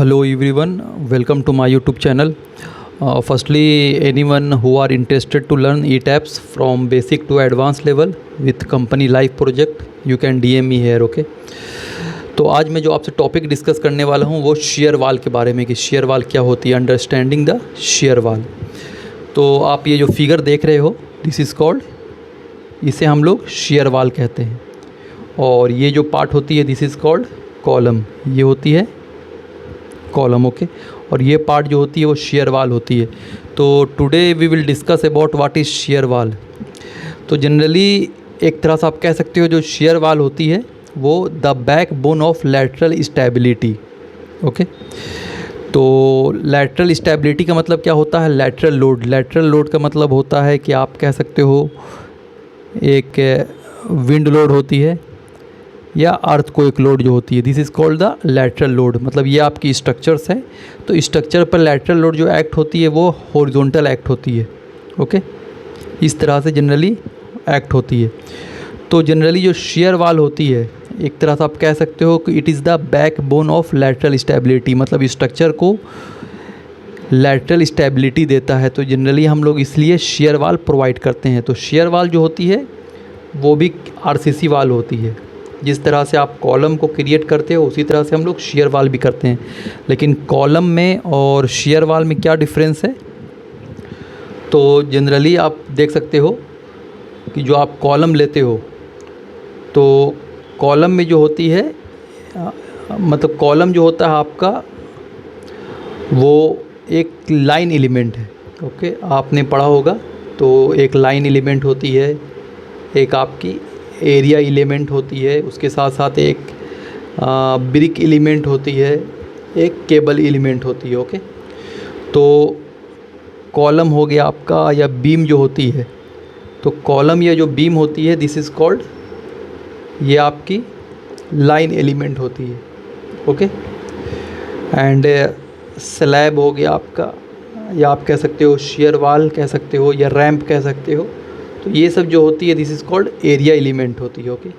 Hello everyone, welcome to my YouTube channel. Firstly, anyone who are interested to learn ETAPS from basic to advanced level with company life project, you can DM me here, okay? तो आज मैं जो आपसे topic discuss करने वाला हूँ वो share वाल के बारे में कि शेयर वाल क्या होती है, अंडरस्टैंडिंग द शेयर वाल। तो आप ये जो फिगर देख रहे हो, दिस इज़ कॉल्ड, इसे हम लोग शेयर वाल कहते हैं। और ये जो पार्ट होती है दिस इज़ कॉल्ड कॉलम, ये होती है कॉलम, ओके। और ये पार्ट जो होती है वो शेयर वाल होती है। तो today we will discuss about what is shear wall. तो जनरली एक तरह से आप कह सकते हो जो शेयर वाल होती है वो the back bone of lateral stability, okay. तो लैटरल स्टेबिलिटी का मतलब क्या होता है? Lateral load. लैटरल लोड का मतलब होता है कि आप कह सकते हो एक विंड लोड होती है या अर्थक्वेक लोड जो होती है, this is called the lateral load. मतलब ये आपकी स्ट्रक्चर्स है, तो स्ट्रक्चर पर लैटरल लोड जो एक्ट होती है वो हॉरिजॉन्टल एक्ट होती है, ओके। इस तरह से जनरली एक्ट होती है। तो जनरली जो शेयर वाल होती है एक तरह से आप कह सकते हो कि it is the back bone of lateral stability, मतलब स्ट्रक्चर को लैटरल स्टेबिलिटी देता है। तो जनरली हम लोग इसलिए शेयर वाल प्रोवाइड करते हैं। तो शेयर वाल जो होती है वो भी आरसीसी वाल होती है। जिस तरह से आप कॉलम को क्रिएट करते हो उसी तरह से हम लोग शेयर वाल भी करते हैं। लेकिन कॉलम में और शेयर वाल में क्या डिफरेंस है? तो जनरली आप देख सकते हो कि जो आप कॉलम लेते हो तो कॉलम में जो होती है, मतलब कॉलम जो होता है आपका वो एक लाइन एलिमेंट है, ओके। आपने पढ़ा होगा। तो एक लाइन एलिमेंट होती है, एक आपकी एरिया एलिमेंट होती है, उसके साथ साथ एक ब्रिक एलिमेंट होती है, एक केबल एलिमेंट होती है, ओके। तो कॉलम हो गया आपका या बीम जो होती है, तो कॉलम या जो बीम होती है दिस इज़ कॉल्ड, ये आपकी लाइन एलिमेंट होती है, ओके। एंड स्लैब हो गया आपका, या आप कह सकते हो शेयर वाल कह सकते हो या रैंप कह सकते हो। तो ये सब जो होती है this is called area element होती है, ओके।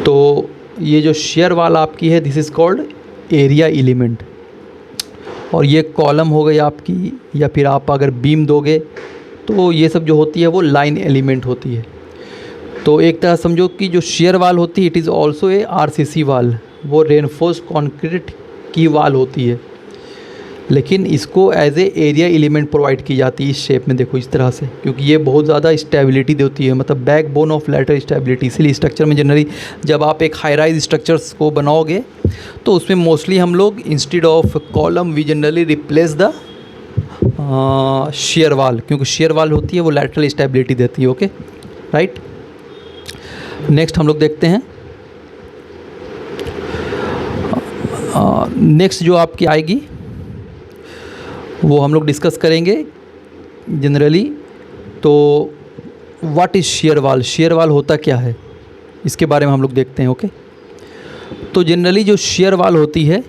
तो ये जो शेयर वाल आपकी है this is called area element. और ये कॉलम हो गई आपकी, या फिर आप अगर बीम दोगे तो ये सब जो होती है वो लाइन एलिमेंट होती है। तो एक तरह समझो कि जो शेयर वाल होती है it is also a RCC वाल, वो रेनफोर्स कंक्रीट की वाल होती है, लेकिन इसको as a area element provide की जाती है इस शेप में, देखो इस तरह से, क्योंकि ये बहुत ज़्यादा स्टेबिलिटी देती है, मतलब back bone of lateral stability. इसीलिए स्ट्रक्चर में जनरली जब आप एक हाई राइज स्ट्रक्चर्स को बनाओगे तो उसमें मोस्टली हम लोग instead of column we generally replace the shear wall, क्योंकि शेयर वाल होती है वो लैटरल स्टेबिलिटी देती है, ओके, राइट। नेक्स्ट हम लोग देखते हैं, नेक्स्ट जो आपकी आएगी वो हम लोग डिस्कस करेंगे जनरली। तो व्हाट इज़ शेयर वाल, शेयर वाल होता क्या है इसके बारे में हम लोग देखते हैं, ओके। तो जनरली जो शेयर वाल होती है,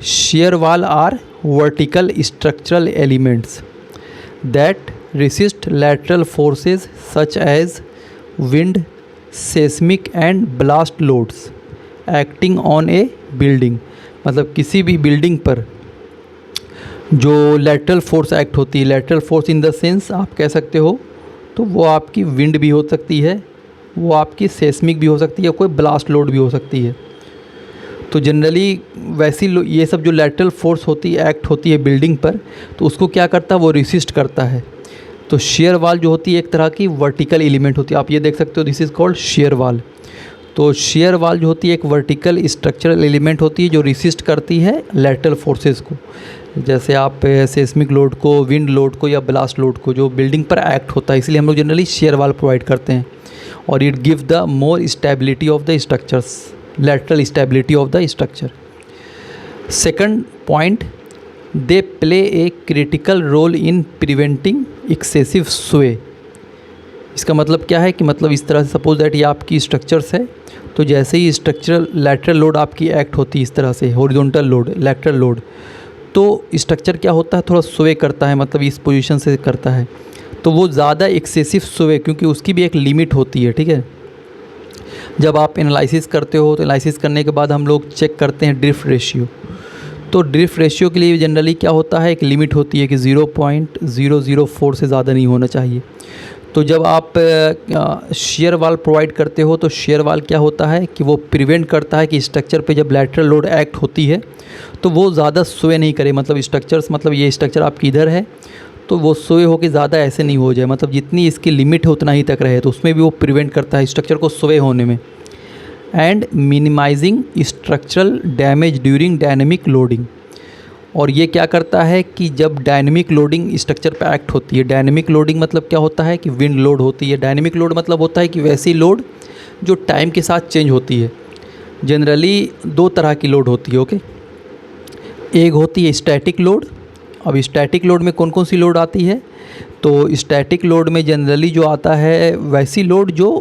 shear wall are vertical structural elements that resist lateral forces such as wind, seismic and blast loads acting on a building. मतलब किसी भी बिल्डिंग पर जो लैटरल फोर्स एक्ट होती है, lateral force in the sense आप कह सकते हो तो वो आपकी विंड भी हो सकती है, वो आपकी सेस्मिक भी हो सकती है, कोई ब्लास्ट लोड भी हो सकती है। तो जनरली वैसी ये सब जो लैटरल फोर्स होती है एक्ट होती है बिल्डिंग पर, तो उसको क्या करता है वो रेसिस्ट करता है। तो शेयर वाल जो होती है एक तरह की वर्टिकल एलिमेंट होती है, आप ये देख सकते हो this is called share wall. तो शेयर वाल जो होती है एक वर्टिकल स्ट्रक्चरल एलिमेंट होती है जो रेसिस्ट करती है लैटरल फोर्सेस को, जैसे आप सेस्मिक लोड को, विंड लोड को या ब्लास्ट लोड को जो बिल्डिंग पर एक्ट होता है। इसलिए हम लोग जनरली शेयर वाल प्रोवाइड करते हैं। और it give the more stability of the structures, lateral stability of the structure. Second point, they play a critical role in preventing excessive sway. इसका मतलब क्या है कि मतलब इस तरह से सपोज दैट ये आपकी स्ट्रक्चर्स है, तो जैसे ही स्ट्रक्चरल लैटरल लोड आपकी एक्ट होती है इस तरह से, हॉरिजॉन्टल लोड, लैटरल लोड, तो स्ट्रक्चर क्या होता है थोड़ा स्वे करता है, मतलब इस पोजीशन से करता है। तो वो ज़्यादा एक्सेसिव स्वे, क्योंकि उसकी भी एक लिमिट होती है, ठीक है। जब आप एनालिसिस करते हो तो एनालिसिस करने के बाद हम लोग चेक करते हैं ड्रिफ्ट रेशियो। तो ड्रिफ्ट रेशियो के लिए जनरली क्या होता है, एक लिमिट होती है कि 0.004 से ज़्यादा नहीं होना चाहिए। तो जब आप शेयर वाल प्रोवाइड करते हो तो शेयर वाल क्या होता है कि वो प्रिवेंट करता है कि स्ट्रक्चर पे जब लैटरल लोड एक्ट होती है तो वो ज़्यादा स्वे नहीं करे, मतलब स्ट्रक्चर्स, मतलब ये स्ट्रक्चर आपकी इधर है तो वो स्वे हो के ज़्यादा ऐसे नहीं हो जाए, मतलब जितनी इसकी लिमिट है उतना ही तक रहे, तो उसमें भी वो प्रिवेंट करता है स्ट्रक्चर को स्वे होने में। And minimizing structural damage during dynamic loading, और ये क्या करता है कि जब डायनेमिक लोडिंग स्ट्रक्चर पे एक्ट होती है, डायनेमिक लोडिंग मतलब क्या होता है कि विंड लोड होती है, डायनेमिक लोड मतलब होता है कि वैसी लोड जो टाइम के साथ चेंज होती है। जनरली दो तरह की लोड होती है, ओके। एक होती है स्टैटिक लोड। अब स्टैटिक लोड में कौन कौन सी लोड आती है, तो स्टैटिक लोड में जनरली जो आता है वैसी लोड जो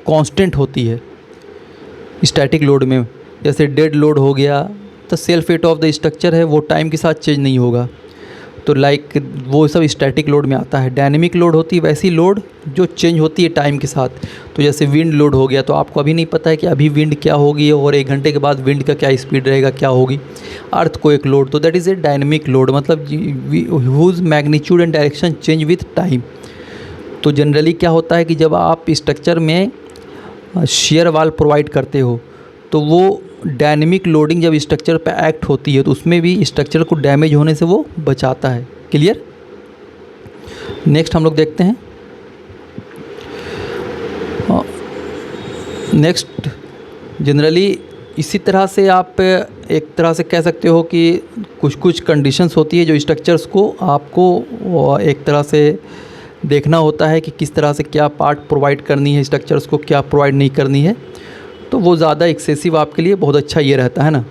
कांस्टेंट होती है स्टैटिक लोड में, जैसे डेड लोड हो गया, तो self weight of the structure है वो टाइम के साथ चेंज नहीं होगा, तो लाइक वो सब स्टैटिक लोड में आता है। डायनेमिक लोड होती है वैसी लोड जो चेंज होती है टाइम के साथ, तो जैसे विंड लोड हो गया, तो आपको अभी नहीं पता है कि अभी विंड क्या होगी और 1 घंटे के बाद विंड का क्या स्पीड रहेगा, क्या होगी। अर्थक्वेक लोड, तो that is a dynamic load, मतलब whose magnitude and direction change with time. तो जनरली क्या होता है कि जब आप स्ट्रक्चर में शेयर वाल प्रोवाइड करते हो तो वो डायनेमिक लोडिंग जब स्ट्रक्चर पे एक्ट होती है तो उसमें भी स्ट्रक्चर को डैमेज होने से वो बचाता है। क्लियर। नेक्स्ट हम लोग देखते हैं। नेक्स्ट जनरली इसी तरह से आप एक तरह से कह सकते हो कि कुछ कुछ कंडीशंस होती है जो स्ट्रक्चर्स को आपको एक तरह से देखना होता है कि किस तरह से क्या पार्ट प्रोवाइड करनी है स्ट्रक्चर्स को, क्या प्रोवाइड नहीं करनी है, तो वो ज़्यादा एक्सेसिव आपके लिए बहुत अच्छा ये रहता है ना।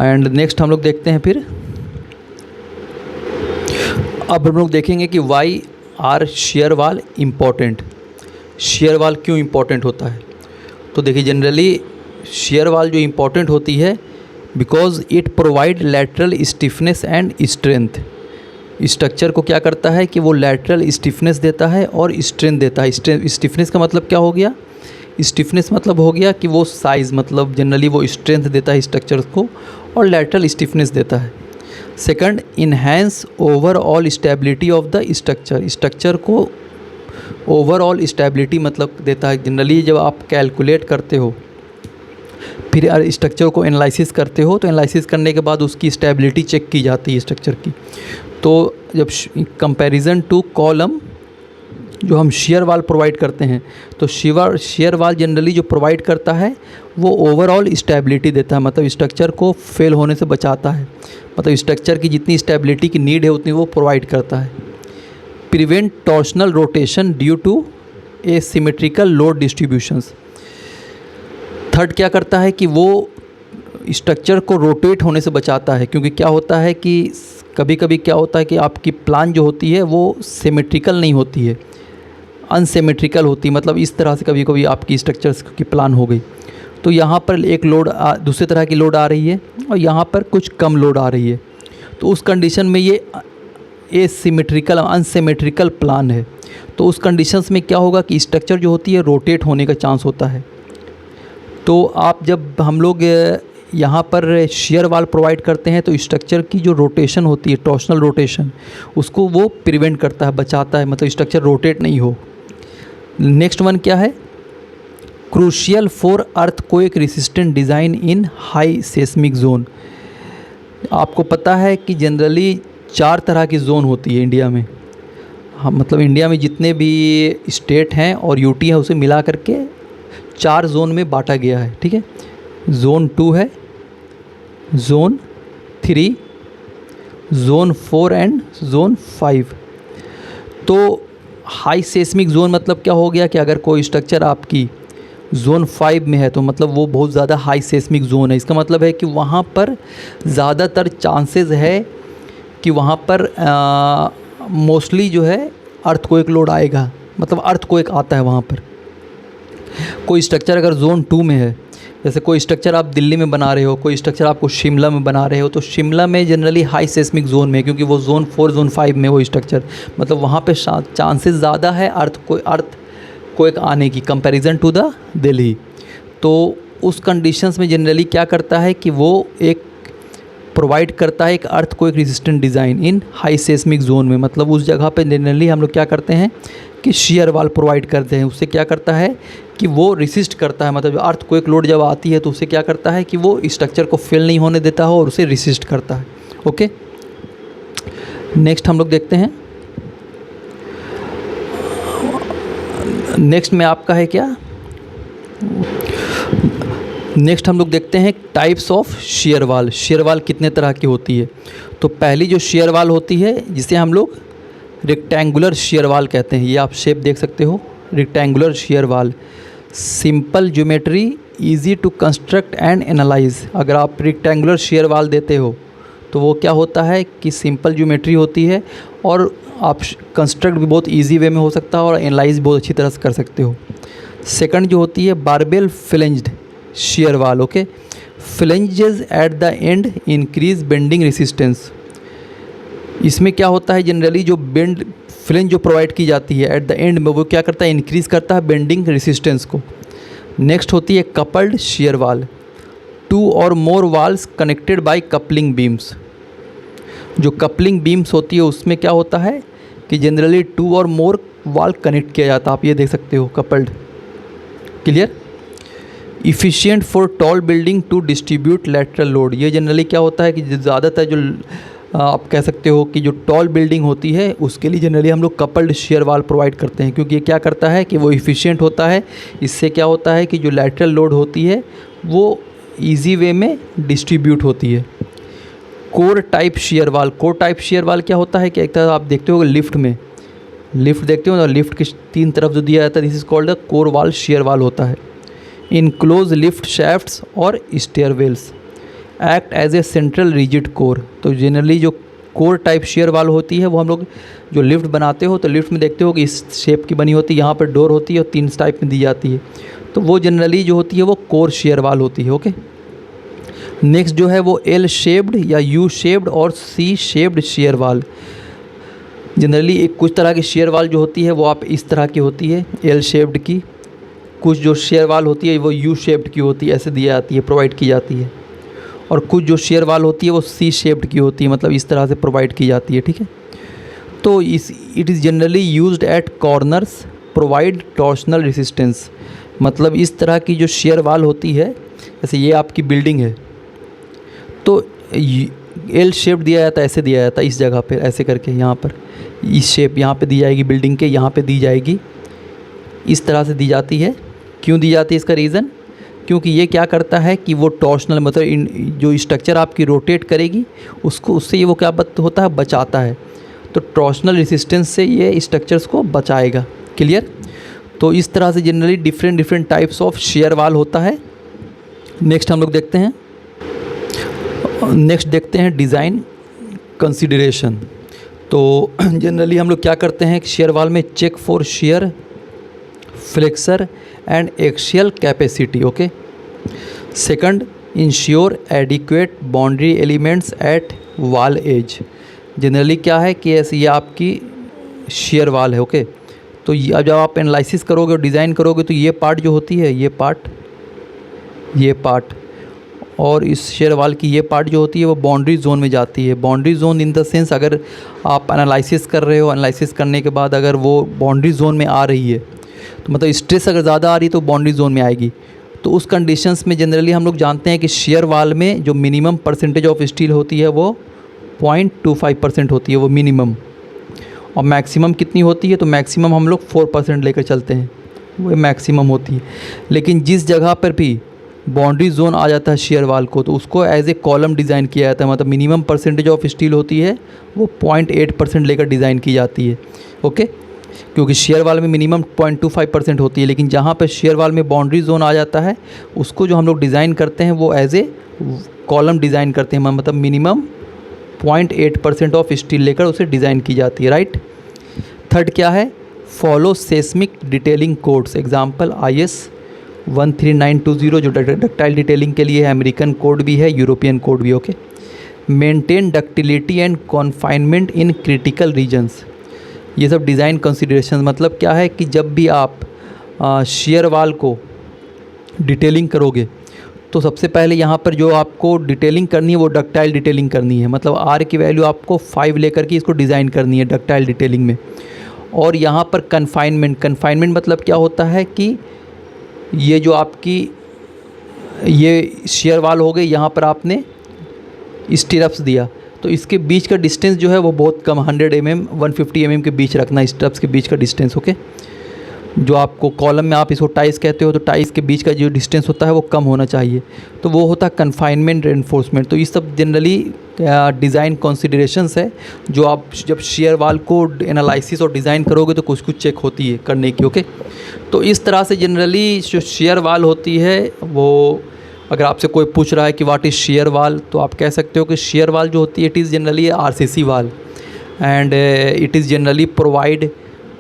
एंड नेक्स्ट हम लोग देखते हैं फिर। अब हम लोग देखेंगे कि वाई आर शेयर वाल इम्पॉर्टेंट, शेयर वाल क्यों इम्पॉर्टेंट होता है। तो देखिए जनरली शेयर वाल जो इम्पॉर्टेंट होती है because it provide lateral stiffness and strength. Structure को क्या करता है कि वो लैटरल स्टिफनेस देता है और स्ट्रेंथ देता है। स्टिफनेस का मतलब क्या हो गया, स्टिफनेस मतलब हो गया कि वो साइज़, मतलब जनरली वो स्ट्रेंथ देता है स्ट्रक्चर को और लैटरल स्टिफनेस देता है। Second, enhance overall stability of the structure, structure को ओवरऑल स्टेबिलिटी मतलब देता है। जनरली जब आप कैलकुलेट करते हो फिर स्ट्रक्चर को एनालिसिस करते हो तो एनालिसिस करने के बाद उसकी स्टेबिलिटी चेक की जाती है स्ट्रक्चर की। तो जब कंपैरिजन टू कॉलम जो हम शेयर वाल प्रोवाइड करते हैं तो शेयर वाल जनरली जो प्रोवाइड करता है वो ओवरऑल स्टेबिलिटी देता है, मतलब स्ट्रक्चर को फेल होने से बचाता है, मतलब स्ट्रक्चर की जितनी स्टेबिलिटी की नीड है उतनी वो प्रोवाइड करता है। Prevent torsional rotation due to asymmetrical load distributions. Third क्या करता है कि वो स्ट्रक्चर को रोटेट होने से बचाता है, क्योंकि क्या होता है कि कभी कभी क्या होता है कि आपकी प्लान जो होती है वो सिमेट्रिकल नहीं होती है, अनसिमेट्रिकल होती है, मतलब इस तरह से कभी कभी आपकी स्ट्रक्चर्स की प्लान हो गई तो यहाँ पर एक लोड दूसरी तरह की लोड आ रही है और यहाँ पर कुछ कम लोड आ रही है, तो उस कंडीशन में ये एसिमेट्रिकल अनसिमेट्रिकल प्लान है। तो उस कंडीशंस में क्या होगा कि स्ट्रक्चर जो होती है रोटेट होने का चांस होता है। तो आप जब हम लोग यहाँ पर शेयर वाल प्रोवाइड करते हैं तो स्ट्रक्चर की जो रोटेशन होती है, टॉर्शनल रोटेशन, उसको वो प्रिवेंट करता है, बचाता है, मतलब स्ट्रक्चर रोटेट नहीं हो। नेक्स्ट वन क्या है, crucial for earthquake resistant design in high seismic zone. आपको पता है कि जनरली 4 तरह की जोन होती है इंडिया में, हम मतलब इंडिया में जितने भी स्टेट हैं और यूटी है उसे मिला करके 4 जोन में बांटा गया है, ठीक है। जोन 2 है, जोन 3, जोन 4 एंड जोन 5। तो हाई सेस्मिक जोन मतलब क्या हो गया कि अगर कोई स्ट्रक्चर आपकी जोन 5 में है तो मतलब वो बहुत ज़्यादा हाई सेस्मिक जोन है। इसका मतलब है कि वहाँ पर ज़्यादातर चांसेस है कि वहाँ पर मोस्टली जो है अर्थक्वेक लोड आएगा, मतलब अर्थक्वेक आता है वहाँ पर। कोई स्ट्रक्चर अगर जोन 2 में है, जैसे कोई स्ट्रक्चर आप दिल्ली में बना रहे हो, कोई स्ट्रक्चर आपको शिमला में बना रहे हो, तो शिमला में जनरली हाई सेस्मिक जोन में, क्योंकि वो जोन 4 जोन 5 में वो स्ट्रक्चर, मतलब वहाँ पे चांसेस ज़्यादा है अर्थक्वेक आने की कंपैरिजन टू द दिल्ली। तो उस कंडीशंस में जनरली क्या करता है कि वो एक प्रोवाइड करता है एक earthquake resistant design in high seismic zone में। मतलब उस जगह पे जनरली हम लोग क्या करते हैं कि शेयर वाल प्रोवाइड करते हैं। उससे क्या करता है कि वो रेसिस्ट करता है, मतलब अर्थक्वेक लोड जब आती है तो उससे क्या करता है कि वो स्ट्रक्चर को फेल नहीं होने देता हो और उसे रेसिस्ट करता है। ओके, नेक्स्ट हम लोग देखते हैं। नेक्स्ट में आपका है क्या, नेक्स्ट हम लोग देखते हैं टाइप्स ऑफ शेयर वाल। शेयर वाल कितने तरह की होती है। तो पहली जो शेयर वाल होती है जिसे हम लोग रेक्टेंगुलर शेयर वाल कहते हैं, ये आप शेप देख सकते हो, rectangular shear wall. Simple geometry, easy to construct and analyze. अगर आप रेक्टेंगुलर शेयर वाल देते हो तो वो क्या होता है कि सिंपल ज्योमेट्री होती है और आप कंस्ट्रक्ट भी बहुत इजी वे में हो सकता है और एनालाइज बहुत अच्छी तरह से कर सकते हो। सेकंड जो होती है बारबेल फ्लेंज्ड शेयर वाल। Okay, flanges at the end increase bending resistance. इसमें क्या होता है जनरली जो बेंड फ्लेंज जो प्रोवाइड की जाती है एट द एंड में वो क्या करता है, इंक्रीज़ करता है बेंडिंग रेसिस्टेंस को। नेक्स्ट होती है कपल्ड शेयर वाल, 2 और more walls connected by coupling beams. जो कपलिंग बीम्स होती है उसमें क्या होता है कि जनरली 2 और मोर वाल कनेक्ट किया जाता है, आप ये देख सकते हो coupled. Clear. Efficient for tall building to distribute lateral load. ये जनरली क्या होता है कि ज़्यादातर जो आप कह सकते हो कि जो टॉल बिल्डिंग होती है उसके लिए जनरली हम लोग कपल्ड शेयर वाल प्रोवाइड करते हैं, क्योंकि ये क्या करता है कि वो इफ़िशियंट होता है। इससे क्या होता है कि जो लैटरल लोड होती है वो ईजी वे में डिस्ट्रीब्यूट होती है। कोर टाइप शेयर वाल। कोर टाइप शेयर वाल क्या होता है कि एक तरह आप देखते हो लिफ्ट में, लिफ्ट देखते हो ना, लिफ्ट की 3 तरफ जो दिया जाता है this is called a core wall shear wall होता है। इनक्लोज लिफ्ट शैफ्ट्स और stairwells act as a central rigid core. तो जनरली जो कोर टाइप शेयर वाल होती है वो हम लोग जो लिफ्ट बनाते हो तो लिफ्ट में देखते हो कि इस शेप की बनी होती है, यहाँ पर डोर होती है और 3 टाइप में दी जाती है, तो वो जनरली जो होती है वो कोर शेयर वाल होती है। ओके, नेक्स्ट जो है वो एल शेप्ड या यू शेप्ड और सी शेप्ड शेयर वाल। जनरली एक कुछ तरह की शेयर वाल जो होती है वो आप इस तरह की होती है एल शेप्ड की, कुछ जो शेयर वाल होती है वो यू शेप्ड की होती है, ऐसे दी जाती है, प्रोवाइड की जाती है, और कुछ जो शेयर वाल होती है वो सी शेप्ड की होती है, मतलब इस तरह से प्रोवाइड की जाती है। ठीक है, तो it is generally used eight corners provide torsional resistance. मतलब इस तरह की जो शेयर वाल होती है, जैसे ये आपकी बिल्डिंग है तो एल शेप दिया जाता है, ऐसे दिया जाता है इस जगह पे, ऐसे करके यहाँ पर इस शेप यहाँ पे दी जाएगी, बिल्डिंग के यहाँ पे दी जाएगी, इस तरह से दी जाती है। क्यों दी जाती है इसका रीज़न, क्योंकि ये क्या करता है कि वो टॉर्शनल मतलब जो स्ट्रक्चर आपकी रोटेट करेगी उसको, उससे ये वो क्या होता है, बचाता है। तो टॉर्शनल रेसिस्टेंस से ये स्ट्रक्चर्स को बचाएगा। क्लियर। तो इस तरह से generally different types of share wall होता है। नेक्स्ट हम लोग देखते हैं, नेक्स्ट देखते हैं डिज़ाइन कंसिडरेशन। तो जनरली हम लोग क्या करते हैं शेयर वाल में, check for shear flexure and axial capacity. Okay, second ensure adequate boundary elements at wall edge. Generally क्या है कि ऐसे ये आपकी शेयर वाल है। ओके, तो अब जब आप एनालिसिस करोगे और डिज़ाइन करोगे तो ये पार्ट जो होती है, ये पार्ट और इस शेयर वाल की ये पार्ट जो होती है वो बाउंड्री जोन में जाती है। Boundary zone in the sense अगर आप एनालिसिस कर रहे हो, एनालिसिस करने के बाद अगर वो बाउंड्री जोन में आ रही है तो मतलब स्ट्रेस अगर ज़्यादा आ रही है तो बाउंड्री जोन में आएगी। तो उस कंडीशंस में जनरली हम लोग जानते हैं कि शेयर वाल में जो मिनिमम परसेंटेज ऑफ स्टील होती है वो 0.25% होती है, वो मिनिमम, और मैक्सिमम कितनी होती है, तो मैक्सिमम हम लोग 4% लेकर चलते हैं, वो मैक्सिमम होती है। लेकिन जिस जगह पर भी बाउंड्री जोन आ जाता है शेयर वाल को तो उसको एज ए कॉलम डिज़ाइन किया जाता है, मतलब मिनिमम परसेंटेज ऑफ स्टील होती है वो 0.8% लेकर डिज़ाइन की जाती है। ओके, क्योंकि शेयर वाल में मिनिमम 0.25% होती है, लेकिन जहाँ पर शेयर वाल में बाउंड्री जोन आ जाता है उसको जो हम लोग डिज़ाइन करते हैं वो एज ए कॉलम डिज़ाइन करते हैं, मतलब मिनिमम 0.8% ऑफ स्टील लेकर उसे डिज़ाइन की जाती है। राइट। थर्ड क्या है, follow seismic detailing codes. Example IS 13920 जो डक्टाइल डिटेलिंग के लिए है, अमेरिकन कोड भी है, यूरोपियन कोड भी। Okay, maintain ductility and confinement in critical regions. ये सब डिज़ाइन कंसिडरेशन, मतलब क्या है कि जब भी आप शेयर वाल को डिटेलिंग करोगे तो सबसे पहले यहाँ पर जो आपको डिटेलिंग करनी है वो डक्टाइल डिटेलिंग करनी है, मतलब आर की वैल्यू आपको 5 लेकर के इसको डिज़ाइन करनी है डक्टाइल डिटेलिंग में। और यहाँ पर कन्फाइनमेंट मतलब क्या होता है कि ये जो आपकी ये शेयर वाल हो गई, यहाँ पर आपने स्टिरप्स दिया तो इसके बीच का डिस्टेंस जो है वो बहुत कम 100 mm 150 mm के बीच रखना, स्टिरप्स के बीच का डिस्टेंस। ओके, जो आपको कॉलम में आप इसको टाइस कहते हो तो टाइस के बीच का जो डिस्टेंस होता है वो कम होना चाहिए, तो वो होता है कन्फाइनमेंट रेनफोर्समेंट। तो ये सब जनरली डिज़ाइन कंसीडरेशंस है जो आप जब शेयर वाल को एनालिसिस और डिज़ाइन करोगे तो कुछ चेक होती है करने की। ओके, तो इस तरह से जनरली जो शेयर वाल होती है वो, अगर आपसे कोई पूछ रहा है कि व्हाट इज़ शेयर वाल, तो आप कह सकते हो कि शेयर वाल जो होती है it is generally RCC wall and it is generally provide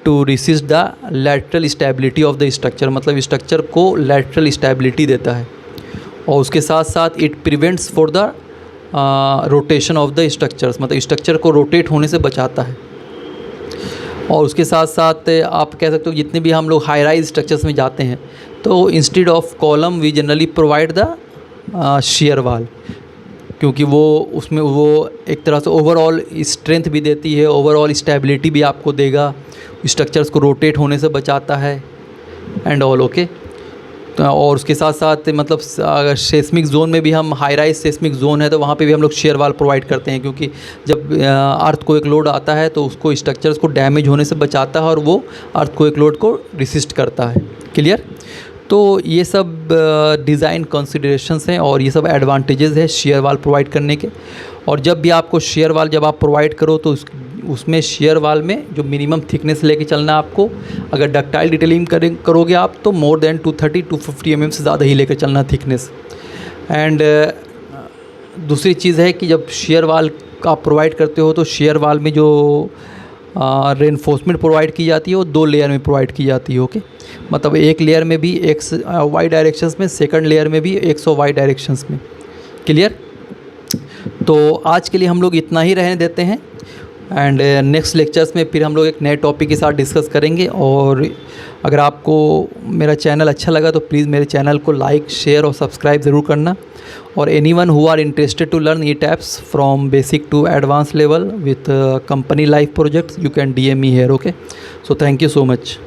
to resist the lateral stability of the structure, मतलब स्ट्रक्चर को लैटरल स्टेबिलिटी देता है और उसके साथ साथ it prevents for the rotation of the structures, मतलब स्ट्रक्चर को रोटेट होने से बचाता है। और उसके साथ साथ आप कह सकते हो जितने भी हम लोग हाई राइज स्ट्रक्चर्स में जाते हैं तो instead of column we generally provide the shear wall, क्योंकि वो उसमें वो एक तरह से ओवरऑल स्ट्रेंथ भी देती है, ओवरऑल स्टेबिलिटी भी आपको देगा, स्ट्रक्चर्स को रोटेट होने से बचाता है एंड ऑल। ओके, तो और उसके साथ साथ मतलब अगर सेस्मिक जोन में भी हम हाई राइज सेस्मिक जोन है तो वहाँ पे भी हम लोग शेयर वाल प्रोवाइड करते हैं, क्योंकि जब अर्थ को एक लोड आता है तो उसको स्ट्रक्चर्स को डैमेज होने से बचाता है और वो अर्थ को एक लोड को रिसिस्ट करता है। क्लियर? तो ये सब डिज़ाइन कंसिडरेशंस हैं और ये सब एडवांटेजेस है शेयर वाल प्रोवाइड करने के। और जब भी आपको शेयर वाल जब आप प्रोवाइड करो तो उसमें शेयर वाल में जो मिनिमम थिकनेस लेके चलना है आपको, अगर डक्टाइल डिटेलिंग करोगे आप तो मोर देन 230-250 mm से ज़्यादा ही लेकर चलना थिकनेस। एंड दूसरी चीज़ है कि जब शेयर वाल आप प्रोवाइड करते हो तो शेयर वाल में जो रेनफोर्समेंट प्रोवाइड की जाती है वो 2 लेयर में प्रोवाइड की जाती है। ओके, मतलब एक लेयर में भी एक्स वाई डायरेक्शंस में, सेकंड लेयर में भी एक्स और वाई डायरेक्शंस में। क्लियर? तो आज के लिए हम लोग इतना ही रहने देते हैं एंड नेक्स्ट लेक्चर्स में फिर हम लोग एक नए टॉपिक के साथ डिस्कस करेंगे। और अगर आपको मेरा चैनल अच्छा लगा तो प्लीज़ मेरे चैनल को लाइक, शेयर और सब्सक्राइब ज़रूर करना। और anyone who are interested to learn ETABS from basic to advance level with company life projects, you can DM me here. Okay, so thank you so much.